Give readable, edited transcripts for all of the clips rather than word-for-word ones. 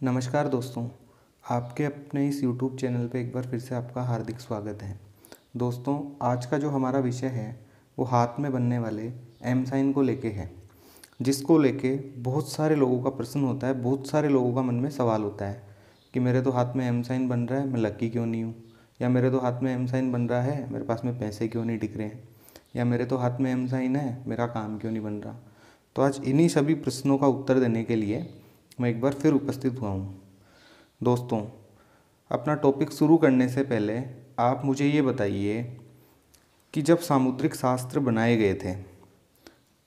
नमस्कार दोस्तों, आपके अपने इस YouTube चैनल पे एक बार फिर से आपका हार्दिक स्वागत है। दोस्तों, आज का जो हमारा विषय है वो हाथ में बनने वाले एम साइन को लेके है, जिसको लेके बहुत सारे लोगों का प्रश्न होता है। बहुत सारे लोगों का मन में सवाल होता है कि मेरे तो हाथ में एम साइन बन रहा है, मैं लकी क्यों नहीं हूँ, या मेरे तो हाथ में एम साइन बन रहा है, मेरे पास में पैसे क्यों नहीं दिख रहे हैं, या मेरे तो हाथ में एम साइन है, मेरा काम क्यों नहीं बन रहा। तो आज इन्हीं सभी प्रश्नों का उत्तर देने के लिए मैं एक बार फिर उपस्थित हुआ हूँ। दोस्तों, अपना टॉपिक शुरू करने से पहले आप मुझे ये बताइए कि जब सामुद्रिक शास्त्र बनाए गए थे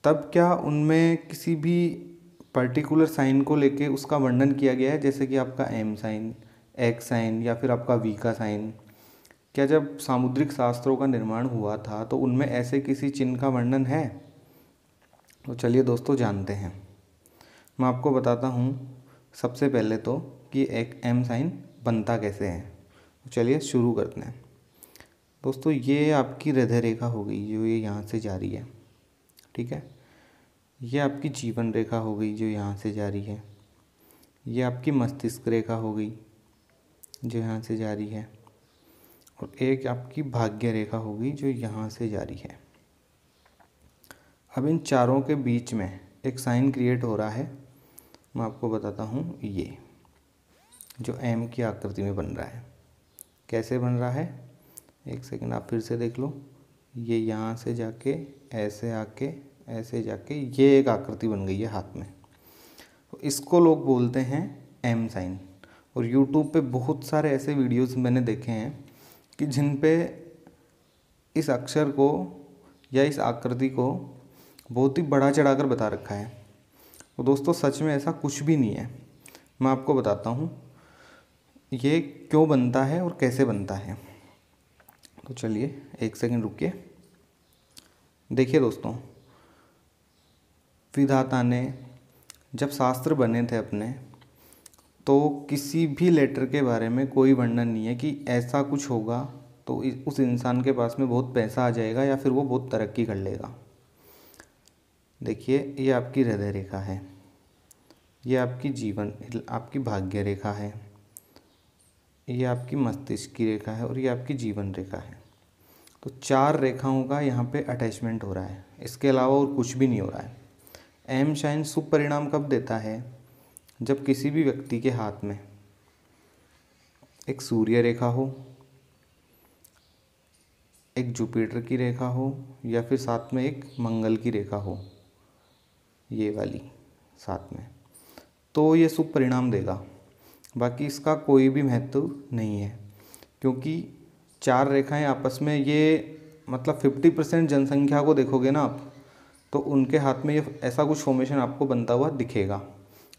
तब क्या उनमें किसी भी पर्टिकुलर साइन को लेके उसका वर्णन किया गया है, जैसे कि आपका एम साइन, एक्स साइन या फिर आपका वी का साइन। क्या जब सामुद्रिक शास्त्रों का निर्माण हुआ था तो उनमें ऐसे किसी चिन्ह का वर्णन है? तो चलिए दोस्तों, जानते हैं। मैं आपको बताता हूँ सबसे पहले तो कि एक एम साइन बनता कैसे है। तो चलिए शुरू करते हैं। दोस्तों, ये आपकी हृदय रेखा हो गई जो ये यहाँ से जा रही है, ठीक है। ये आपकी जीवन रेखा हो गई जो यहाँ से जा रही है। ये आपकी मस्तिष्क रेखा हो गई जो यहाँ से जा रही है, और एक आपकी भाग्य रेखा हो गई जो यहाँ से जा रही है। अब इन चारों के बीच में एक साइन क्रिएट हो रहा है। मैं आपको बताता हूँ, ये जो एम की आकृति में बन रहा है। कैसे बन रहा है, एक सेकंड आप फिर से देख लो। ये यहाँ से जाके ऐसे आके ऐसे जाके ये एक आकृति बन गई है हाथ में। तो इसको लोग बोलते हैं एम साइन। और यूट्यूब पे बहुत सारे ऐसे वीडियोस मैंने देखे हैं कि जिन पे इस अक्षर को या इस आकृति को बहुत ही बढ़ा चढ़ाकर बता रखा है। तो दोस्तों, सच में ऐसा कुछ भी नहीं है। मैं आपको बताता हूँ ये क्यों बनता है और कैसे बनता है। तो चलिए एक सेकंड रुकिए। देखिए दोस्तों, विधाता ने जब शास्त्र बने थे अपने, तो किसी भी लेटर के बारे में कोई वर्णन नहीं है कि ऐसा कुछ होगा तो उस इंसान के पास में बहुत पैसा आ जाएगा या फिर वो बहुत तरक्की कर लेगा। देखिए, ये आपकी हृदय रेखा है, ये आपकी जीवन आपकी भाग्य रेखा है, ये आपकी मस्तिष्क की रेखा है, और ये आपकी जीवन रेखा है। तो चार रेखाओं का यहाँ पे अटैचमेंट हो रहा है, इसके अलावा और कुछ भी नहीं हो रहा है। एम साइन शुभ परिणाम कब देता है? जब किसी भी व्यक्ति के हाथ में एक सूर्य रेखा हो, एक जुपिटर की रेखा हो, या फिर साथ में एक मंगल की रेखा हो, ये वाली साथ में, तो ये शुभ परिणाम देगा। बाकी इसका कोई भी महत्व नहीं है, क्योंकि चार रेखाएं आपस में ये मतलब 50% जनसंख्या को देखोगे ना आप, तो उनके हाथ में ये ऐसा कुछ फॉर्मेशन आपको बनता हुआ दिखेगा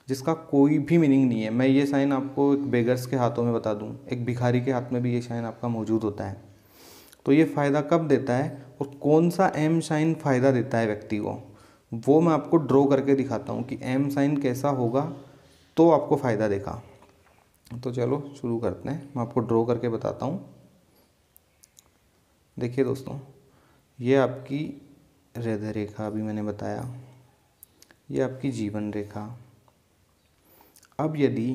जिसका कोई भी मीनिंग नहीं है। मैं ये साइन आपको एक बेगर्स के हाथों में बता दूं, एक भिखारी के हाथ में भी ये साइन आपका मौजूद होता है। तो ये फ़ायदा कब देता है और कौन सा एम साइन फ़ायदा देता है व्यक्ति को, वो मैं आपको ड्रॉ करके दिखाता हूँ कि एम साइन कैसा होगा तो आपको फ़ायदा देगा। तो चलो शुरू करते हैं, मैं आपको ड्रॉ करके बताता हूँ। देखिए दोस्तों, ये आपकी हृदय रेखा अभी मैंने बताया, ये आपकी जीवन रेखा। अब यदि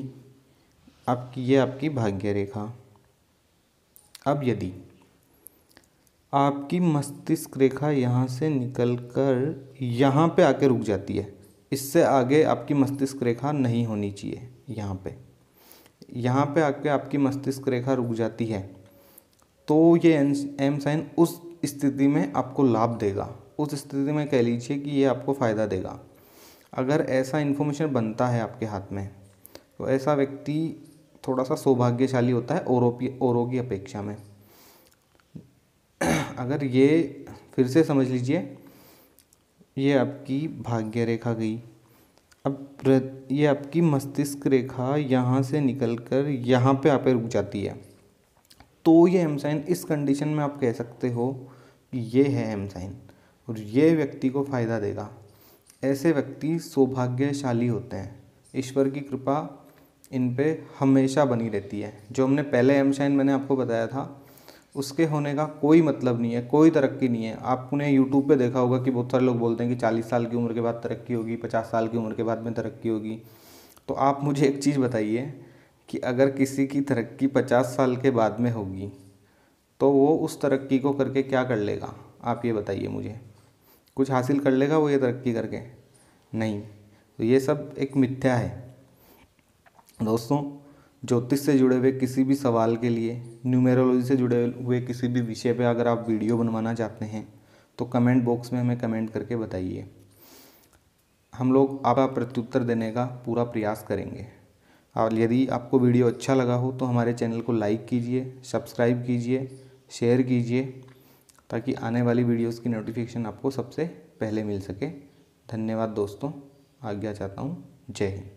ये आपकी भाग्य रेखा। अब यदि आपकी मस्तिष्क रेखा यहाँ से निकलकर यहाँ पे आके रुक जाती है, इससे आगे आपकी मस्तिष्क रेखा नहीं होनी चाहिए। यहाँ पे आके आपकी मस्तिष्क रेखा रुक जाती है तो ये एम साइन उस स्थिति में आपको लाभ देगा। उस स्थिति में कह लीजिए कि ये आपको फ़ायदा देगा। अगर ऐसा इन्फॉर्मेशन बनता है आपके हाथ में, तो ऐसा व्यक्ति थोड़ा सा सौभाग्यशाली होता है औरों की अपेक्षा में। अगर ये फिर से समझ लीजिए, ये आपकी भाग्य रेखा गई। अब ये आपकी मस्तिष्क रेखा यहाँ से निकलकर यहाँ पे आके रुक जाती है, तो ये एम साइन इस कंडीशन में आप कह सकते हो कि ये है एम साइन और ये व्यक्ति को फ़ायदा देगा। ऐसे व्यक्ति सौभाग्यशाली होते हैं, ईश्वर की कृपा इन पे हमेशा बनी रहती है। जो हमने पहले एम साइन मैंने आपको बताया था, उसके होने का कोई मतलब नहीं है, कोई तरक्की नहीं है। आपने यूट्यूब पे देखा होगा कि बहुत सारे लोग बोलते हैं कि 40 साल की उम्र के बाद तरक्की होगी, 50 साल की उम्र के बाद में तरक्की होगी। तो आप मुझे एक चीज़ बताइए कि अगर किसी की तरक्की 50 साल के बाद में होगी तो वो उस तरक्की को करके क्या कर लेगा? आप ये बताइए मुझे। कुछ हासिल कर लेगा वो ये तरक्की करके? नहीं। तो ये सब एक मिथ्या है। दोस्तों, ज्योतिष से जुड़े हुए किसी भी सवाल के लिए, न्यूमेरोलॉजी से जुड़े हुए किसी भी विषय पे अगर आप वीडियो बनवाना चाहते हैं तो कमेंट बॉक्स में हमें कमेंट करके बताइए। हम लोग आपका प्रत्युत्तर देने का पूरा प्रयास करेंगे। और यदि आपको वीडियो अच्छा लगा हो तो हमारे चैनल को लाइक कीजिए, सब्सक्राइब कीजिए, शेयर कीजिए, ताकि आने वाली वीडियोस की नोटिफिकेशन आपको सबसे पहले मिल सके। धन्यवाद दोस्तों, आज्ञा चाहता हूँ। जय हिंद।